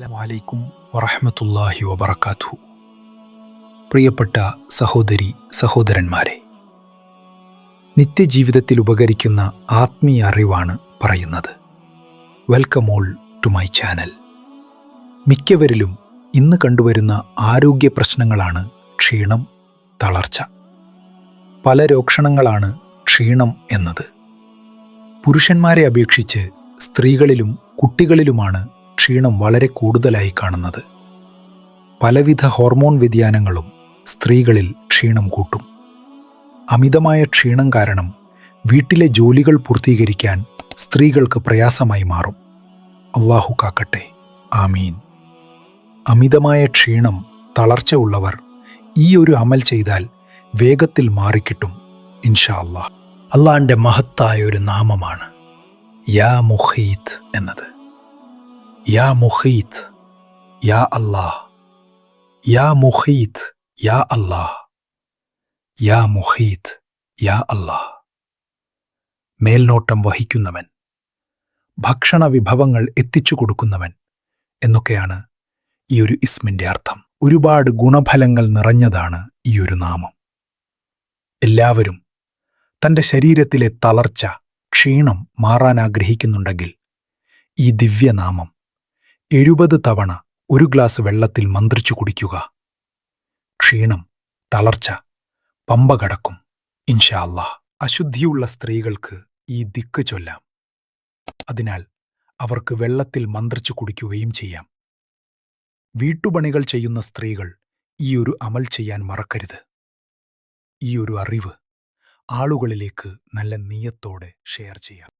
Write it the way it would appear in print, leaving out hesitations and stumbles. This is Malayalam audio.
അസ്സലാമു അലൈക്കും വറഹ്മത്തുള്ളാഹി വബറകാതുഹു. പ്രിയപ്പെട്ട സഹോദരി സഹോദരന്മാരെ, നിത്യജീവിതത്തിൽ ഉപകരിക്കുന്ന ആത്മീയ അറിവാണ് പറയുന്നത്. Welcome all to my channel. മിക്കവരിലും ഇന്ന് കണ്ടുവരുന്ന ആരോഗ്യ പ്രശ്നങ്ങളാണ് ക്ഷീണം, തളർച്ച. പല രോഗങ്ങളാണ് ക്ഷീണം എന്നത്. പുരുഷന്മാരെ അപേക്ഷിച്ച് സ്ത്രീകളിലും കുട്ടികളിലുമാണ് ക്ഷീണം വളരെ കൂടുതലായി കാണുന്നത്. പലവിധ ഹോർമോൺ വ്യതിയാനങ്ങളും സ്ത്രീകളിൽ ക്ഷീണം കൂട്ടും. അമിതമായ ക്ഷീണം കാരണം വീട്ടിലെ ജോലികൾ പൂർത്തീകരിക്കാൻ സ്ത്രീകൾക്ക് പ്രയാസമായി മാറും. അല്ലാഹു കാക്കട്ടെ, ആമീൻ. അമിതമായ ക്ഷീണം, തളർച്ച ഉള്ളവർ ഈ ഒരു അമൽ ചെയ്താൽ വേഗത്തിൽ മാറിക്കിട്ടും ഇൻഷാ അല്ലാഹ്. അള്ളാന്റെ മഹത്തായ ഒരു നാമമാണ് യാ മുഖീത്ത് എന്നത്. യാ മുഖീത്ത്, യാ അല്ലാഹ്. യാ മുഖീത്ത്, യാ അല്ലാഹ്. യാ മുഖീത്ത്, യാ അല്ലാഹ്. മേൽനോട്ടം വഹിക്കുന്നവൻ, ഭക്ഷണ വിഭവങ്ങൾ എത്തിച്ചു കൊടുക്കുന്നവൻ എന്നൊക്കെയാണ് ഈ ഒരു ഇസ്മിന്റെ അർത്ഥം. ഒരുപാട് ഗുണഫലങ്ങൾ നിറഞ്ഞതാണ് ഈ ഒരു നാമം. എല്ലാവരും തൻ്റെ ശരീരത്തിലെ തളർച്ച, ക്ഷീണം മാറാൻ ആഗ്രഹിക്കുന്നുണ്ടെങ്കിൽ ഈ ദിവ്യനാമം 70 തവണ ഒരു ഗ്ലാസ് വെള്ളത്തിൽ മന്ത്രിച്ചു കുടിക്കുക. ക്ഷീണം, തളർച്ച പമ്പ കടക്കും ഇൻഷാ അല്ലാഹ്. അശുദ്ധിയുള്ള സ്ത്രീകൾക്ക് ഈ ദിക്ക് ചൊല്ലാം. അതിനാൽ അവർക്ക് വെള്ളത്തിൽ മന്ത്രിച്ചു കുടിക്കുകയും ചെയ്യാം. വീട്ടുപണികൾ ചെയ്യുന്ന സ്ത്രീകൾ ഈ ഒരു അമൽ ചെയ്യാൻ മറക്കരുത്. ഈ ഒരു അറിവ് ആളുകളിലേക്ക് നല്ല നിയ്യത്തോടെ ഷെയർ ചെയ്യാം.